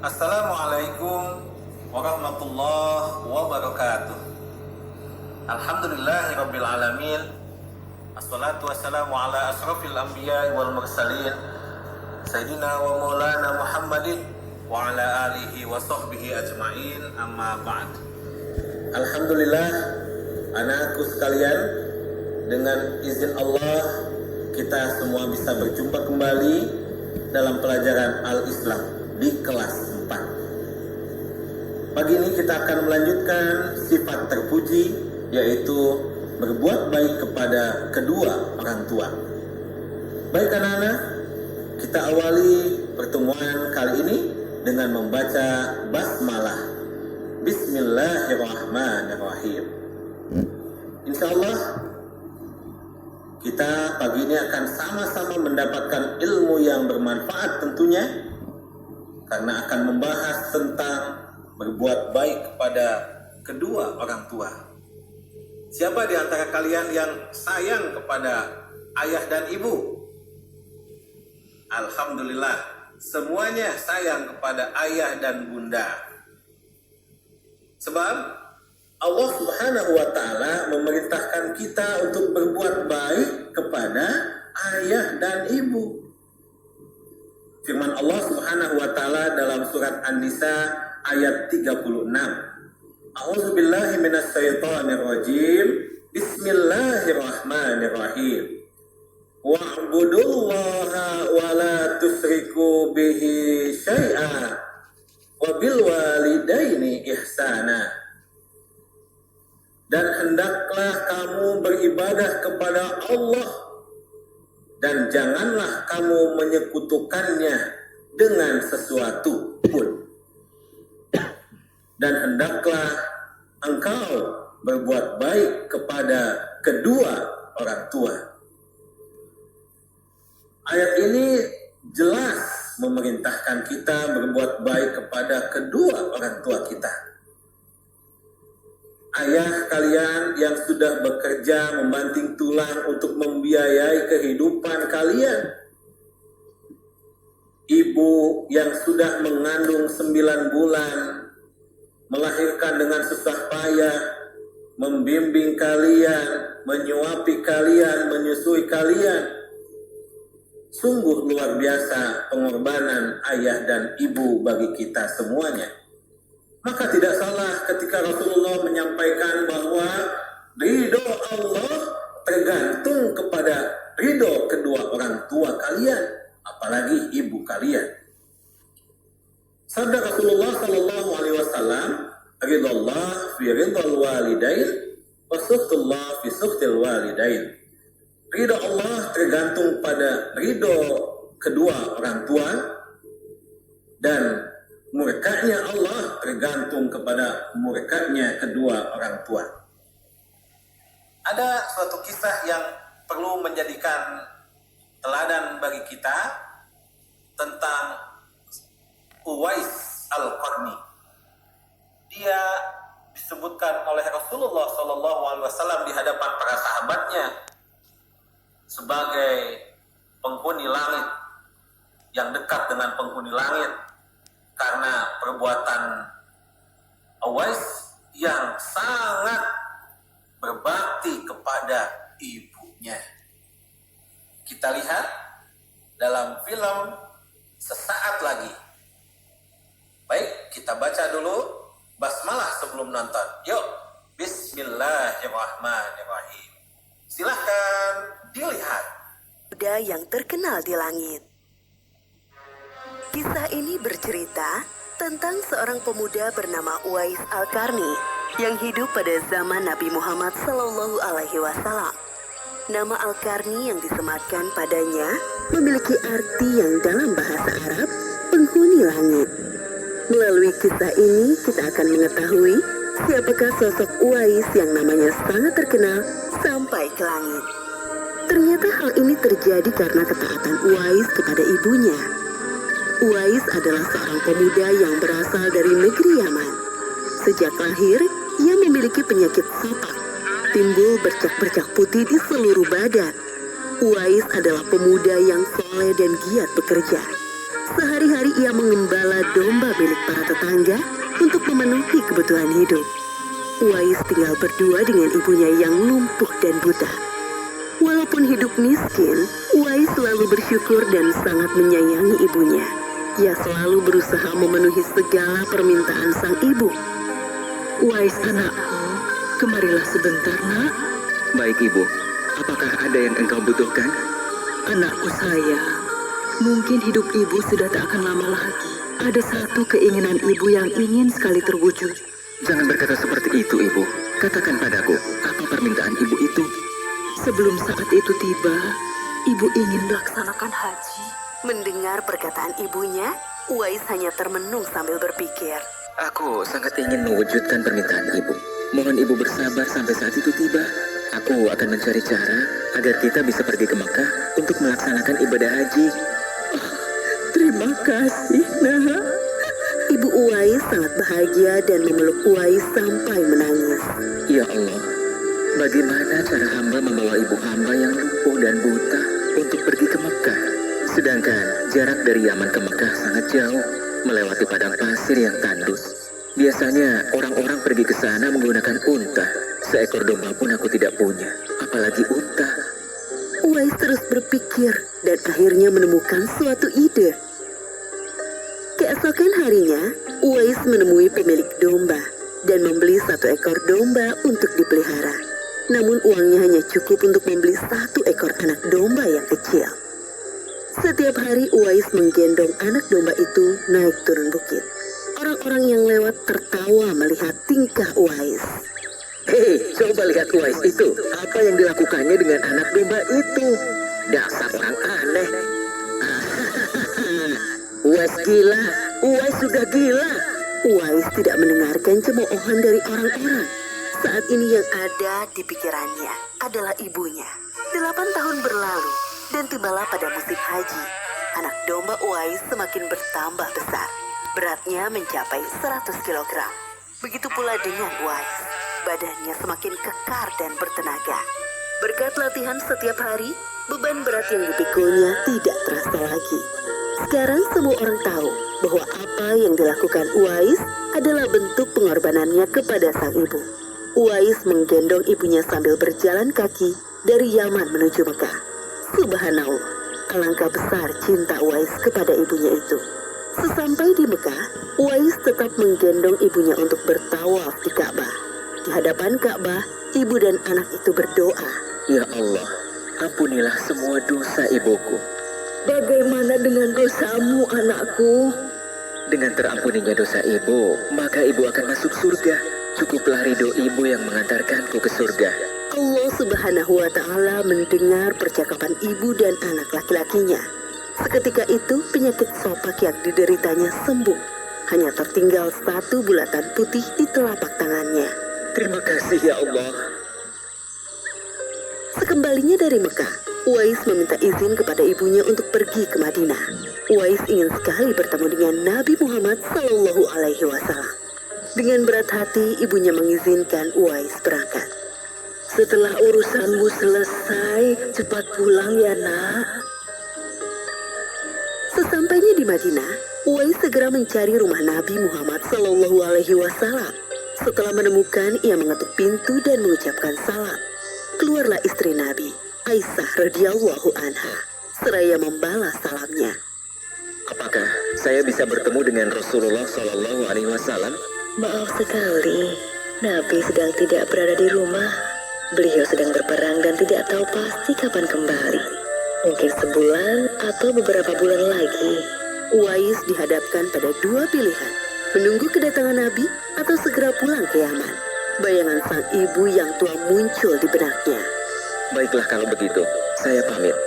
Assalamualaikum warahmatullahi wabarakatuh. Alhamdulillahirabbil alamin. Assalatu wassalamu ala asrafil anbiya'i wal mursalin Sayyidina wa maulana Muhammadin wa ala alihi wa sahbihi ajma'in, amma ba'd. Alhamdulillah, anakku sekalian, dengan izin Allah kita semua bisa berjumpa kembali dalam pelajaran Al-Islam di kelas 4. Pagi ini kita akan melanjutkan sifat terpuji, yaitu berbuat baik kepada kedua orang tua. Baik anak-anak, kita awali pertemuan kali ini dengan membaca basmalah. Bismillahirrahmanirrahim. Insya Allah kita pagi ini akan sama-sama mendapatkan ilmu yang bermanfaat tentunya, karena akan membahas tentang berbuat baik kepada kedua orang tua. Siapa di antara kalian yang sayang kepada ayah dan ibu? Alhamdulillah, semuanya sayang kepada ayah dan bunda. Sebab Allah Subhanahu wa ta'ala memerintahkan kita untuk berbuat baik kepada ayah dan ibu. Firman Allah Subhanahu wa ta'ala dalam surat An-Nisa ayat 36. A'udzubillahi minasyaitonir rajim. Bismillahirrahmanirrahim. Wa'budullaha wa la tusyriku bihi syai'a wa bil walidaini ihsana. Dan hendaklah kamu beribadah kepada Allah, dan janganlah kamu menyekutukannya dengan sesuatu pun. Dan hendaklah engkau berbuat baik kepada kedua orang tua. Ayat ini jelas memerintahkan kita berbuat baik kepada kedua orang tua kita. Ayah kalian yang sudah bekerja membanting tulang untuk membiayai kehidupan kalian. Ibu yang sudah mengandung 9 bulan, melahirkan dengan susah payah, membimbing kalian, menyuapi kalian, menyusui kalian. Sungguh luar biasa pengorbanan ayah dan ibu bagi kita semuanya. Maka tidak salah ketika Rasulullah menyampaikan bahwa ridho Allah tergantung kepada ridho kedua orang tua kalian, apalagi ibu kalian. Sabda Rasulullah sallallahu alaihi wasallam, ridallah fi ridal walidain wa sukhtullah fi sukhtil walidain. Ridho Allah tergantung pada ridho kedua orang tua, dan murkanya Allah tergantung kepada murkanya kedua orang tua. Ada suatu kisah yang perlu menjadikan teladan bagi kita tentang Uwais Al-Qarni. Dia disebutkan oleh Rasulullah SAW di hadapan para sahabatnya sebagai penghuni langit, yang dekat dengan penghuni langit, karena perbuatan Uwais yang sangat berbakti kepada ibunya. Kita lihat dalam film sesaat lagi. Baik, kita baca dulu basmalah sebelum nonton. Yuk, bismillahirrahmanirrahim. Silahkan dilihat. Kuda yang terkenal di langit. Kisah ini bercerita tentang seorang pemuda bernama Uwais Al-Qarni yang hidup pada zaman Nabi Muhammad Sallallahu Alaihi Wasallam. Nama Al-Qarni yang disematkan padanya memiliki arti yang dalam bahasa Arab penghuni langit. Melalui kisah ini kita akan mengetahui siapakah sosok Uwais yang namanya sangat terkenal sampai ke langit. Ternyata hal ini terjadi karena ketaatan Uwais kepada ibunya. Uwais adalah seorang pemuda yang berasal dari negeri Yaman. Sejak lahir, ia memiliki penyakit sapak, timbul bercak-bercak putih di seluruh badan. Uwais adalah pemuda yang soleh dan giat bekerja. Sehari-hari ia mengembala domba milik para tetangga untuk memenuhi kebutuhan hidup. Uwais tinggal berdua dengan ibunya yang lumpuh dan buta. Walaupun hidup miskin, Uwais selalu bersyukur dan sangat menyayangi ibunya. Ia selalu berusaha memenuhi segala permintaan sang ibu. Uwais anakku, kemarilah sebentar nak. Baik ibu, apakah ada yang engkau butuhkan? Anakku sayang, mungkin hidup ibu sudah tak akan lama lagi. Ada satu keinginan ibu yang ingin sekali terwujud. Jangan berkata seperti itu ibu. Katakan padaku, apa permintaan ibu itu? Sebelum saat itu tiba, ibu ingin melaksanakan haji. Mendengar perkataan ibunya, Uwais hanya termenung sambil berpikir. Aku sangat ingin mewujudkan permintaan ibu. Mohon ibu bersabar sampai saat itu tiba. Aku akan mencari cara agar kita bisa pergi ke Mekah untuk melaksanakan ibadah haji. Terima kasih, nak. Ibu Uwais sangat bahagia dan memeluk Uwais sampai menangis. Ya Allah, bagaimana cara hamba membawa ibu hamba yang lumpuh dan buta untuk pergi ke Mekah? Sedangkan jarak dari Yaman ke Mekah sangat jauh, melewati padang pasir yang tandus. Biasanya orang-orang pergi ke sana menggunakan unta. Seekor domba pun aku tidak punya, apalagi unta. Uwais terus berpikir dan akhirnya menemukan suatu ide. Keesokan harinya, Uwais menemui pemilik domba dan membeli 1 ekor domba untuk dipelihara. Namun uangnya hanya cukup untuk membeli 1 ekor anak domba yang kecil. Setiap hari Uwais menggendong anak domba itu naik turun bukit. Orang-orang yang lewat tertawa melihat tingkah Uwais. Hei, coba lihat Uwais itu. Apa yang dilakukannya dengan anak domba itu? Dasar orang aneh. Uwais gila. Uwais sudah gila. Uwais tidak mendengarkan cemoohan dari orang-orang. Saat ini yang ada di pikirannya adalah ibunya. 8 tahun berlalu dan tibalah pada musim haji. Anak domba Uwais semakin bertambah besar. Beratnya mencapai 100 kilogram. Begitu pula dengan Uwais. Badannya semakin kekar dan bertenaga. Berkat latihan setiap hari, beban berat yang dipikulnya tidak terasa lagi. Sekarang semua orang tahu bahwa apa yang dilakukan Uwais adalah bentuk pengorbanannya kepada sang ibu. Uwais menggendong ibunya sambil berjalan kaki dari Yaman menuju Mekah. Subhanallah, alangkah besar cinta Uwais kepada ibunya itu. Sesampai di Mekah, Uwais tetap menggendong ibunya untuk bertawaf di Ka'bah. Di hadapan Ka'bah, ibu dan anak itu berdoa. Ya Allah, ampunilah semua dosa ibuku. Bagaimana dengan dosamu, anakku? Dengan terampuninya dosa ibu, maka ibu akan masuk surga. Cukuplah ridho ibu yang mengantarkanku ke surga. Allah Subhanahu wa Ta'ala mendengar percakapan ibu dan anak laki-lakinya. Seketika itu, penyakit sopak yang dideritanya sembuh. Hanya tertinggal 1 bulatan putih di telapak tangannya. Terima kasih ya Allah. Sekembalinya dari Mekah, Uwais meminta izin kepada ibunya untuk pergi ke Madinah. Uwais ingin sekali bertemu dengan Nabi Muhammad SAW. Dengan berat hati, ibunya mengizinkan Uwais berangkat. Setelah urusanmu selesai, cepat pulang ya nak. Sesampainya di Madinah, Uwais segera mencari rumah Nabi Muhammad SAW. Setelah menemukan, ia mengetuk pintu dan mengucapkan salam. Keluarlah istri Nabi, Aisyah radhiyallahu anha, seraya membalas salamnya. Apakah saya bisa bertemu dengan Rasulullah Shallallahu Alaihi Wasallam? Maaf sekali, Nabi sedang tidak berada di rumah. Beliau sedang berperang dan tidak tahu pasti kapan kembali. Mungkin sebulan atau beberapa bulan lagi. Uwais dihadapkan pada 2 pilihan. Menunggu kedatangan Nabi atau segera pulang ke Yaman. Bayangan sang ibu yang tua muncul di benaknya. Baiklah kalau begitu, saya pamit.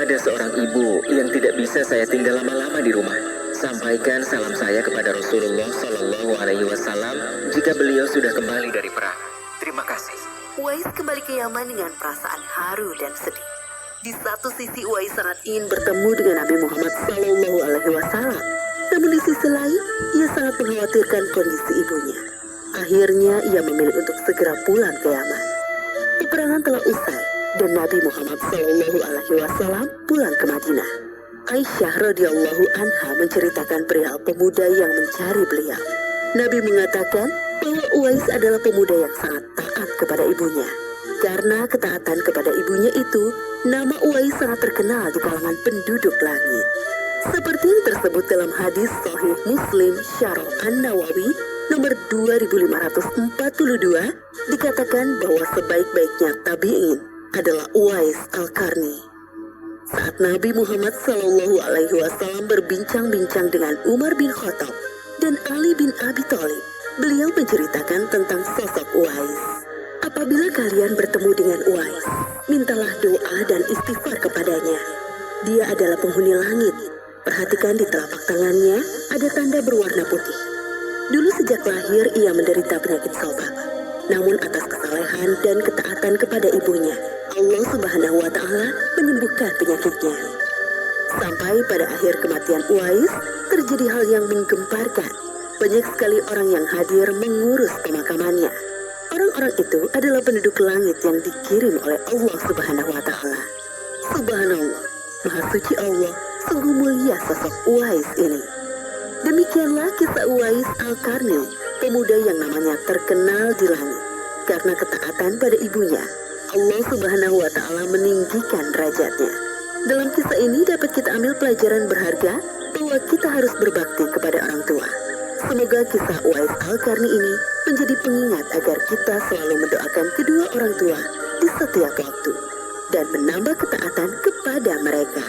Ada seorang ibu yang tidak bisa saya tinggal lama-lama di rumah. Sampaikan salam saya kepada Rasulullah Shallallahu Alaihi Wasallam jika beliau sudah kembali dari perang. Terima kasih. Uwais kembali ke Yaman dengan perasaan haru dan sedih. Di satu sisi Uwais sangat ingin bertemu dengan Nabi Muhammad SAW. Namun di sisi lain, ia sangat mengkhawatirkan kondisi ibunya. Akhirnya ia memilih untuk segera pulang ke Yaman. Peperangan telah usai dan Nabi Muhammad SAW pulang ke Madinah. Aisyah radhiyallahu anha menceritakan perihal pemuda yang mencari beliau. Nabi mengatakan bahwa Uwais adalah pemuda yang sangat taat kepada ibunya. Karena ketaatan kepada ibunya itu, nama Uwais sangat terkenal di kalangan penduduk langit. Seperti yang tersebut dalam hadis Sahih Muslim Syarah An-Nawawi nomor 2542, dikatakan bahwa sebaik-baiknya tabi'in adalah Uwais Al-Qarni. Saat Nabi Muhammad SAW berbincang-bincang dengan Umar bin Khattab dan Ali bin Abi Thalib, beliau menceritakan tentang sosok Uwais. Apabila kalian bertemu dengan Uwais, mintalah doa dan istighfar kepadanya. Dia adalah penghuni langit. Perhatikan di telapak tangannya ada tanda berwarna putih. Dulu sejak lahir ia menderita penyakit sobat. Namun atas kesalehan dan ketaatan kepada ibunya, Allah Subhanahu wa Ta'ala menyembuhkan penyakitnya. Sampai pada akhir kematian Uwais, terjadi hal yang menggemparkan. Banyak sekali orang yang hadir mengurus pemakamannya. Orang-orang itu adalah penduduk langit yang dikirim oleh Allah Subhanahu wa Ta'ala. Subhanallah, Maha Suci Allah, sungguh mulia sosok Uwais ini. Demikianlah kisah Uwais Al-Qarni, pemuda yang namanya terkenal di langit. Karena ketaatan pada ibunya, Allah Subhanahu wa Ta'ala meninggikan derajatnya. Dalam kisah ini dapat kita ambil pelajaran berharga bahwa kita harus berbakti kepada orang tua. Semoga kisah Uwais Al-Qarni ini menjadi pengingat agar kita selalu mendoakan kedua orang tua di setiap waktu dan menambah ketaatan kepada mereka.